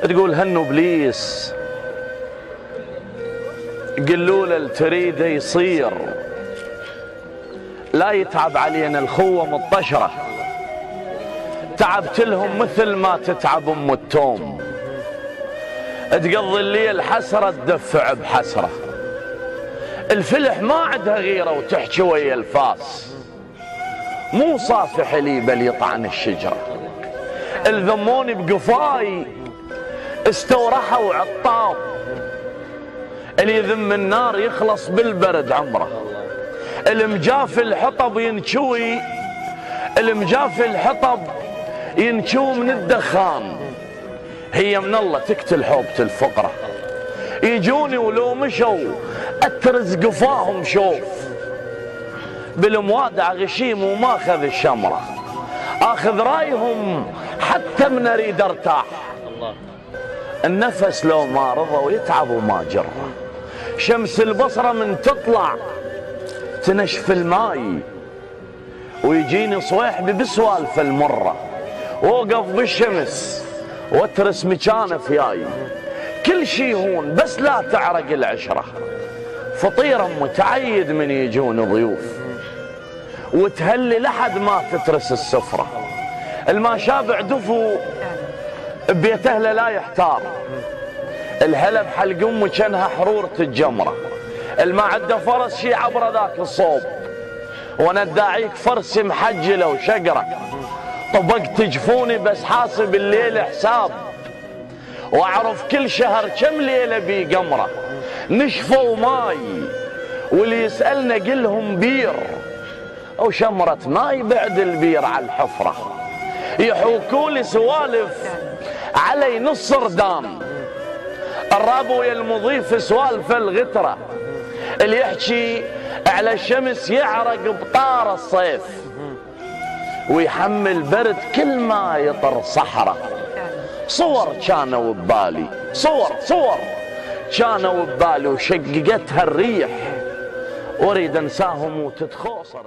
تقول هنو ابليس قلوا له تريده يصير، لا يتعب علينا الخوه مطشره، تعبت لهم مثل ما تتعب ام التوم، تقضي الليل حسره تدفع بحسره، الفلح ما عندها غيره وتحكي ويا الفاس، مو صافح لي بل يطعن الشجره، الذموني بقفاي استورحوا عطاب، اللي يذم النار يخلص بالبرد عمره، المجاف الحطب ينشوي، المجاف الحطب ينشو من الدخان، هي من الله تقتل حوبة الفقرة، يجوني ولو مشوا اترز قفاهم شوف، بالموادع غشيم وما اخذ الشمرة، اخذ رايهم حتى من اريد ارتاح، النفس لو ما رضى ويتعب وما جره، شمس البصرة من تطلع تنشف الماي، ويجيني صويحبي بسوالف المرة، ووقف بالشمس واترس مكانه فياي، كل شي هون بس لا تعرق العشرة، فطيرا متعيد من يجون ضيوف، وتهلي لحد ما تترس السفرة، الماشابع دفو ببيت اهله لا يحتار، الهلب حلق امه كانها حرورة الجمرة، الما عنده فرس شي عبر ذاك الصوب، وانا اداعيك فرسي محجله وشقره، طبقت جفوني بس حاسب الليل حساب، واعرف كل شهر كم ليله بي قمره، نشفوا ماي واللي يسالنا قلهم بير، وشمره ماي بعد البير على الحفره، يحوكولي سوالف علي نص ردان، الرابو يا المضيف سوالف الغتره، اللي يحكي على الشمس يعرق بطار الصيف، ويحمل برد كل ما يطر صحراء، صور كانوا ببالي، صور كانوا ببالي وشققتها الريح، واريد انساهم وتتخوصر.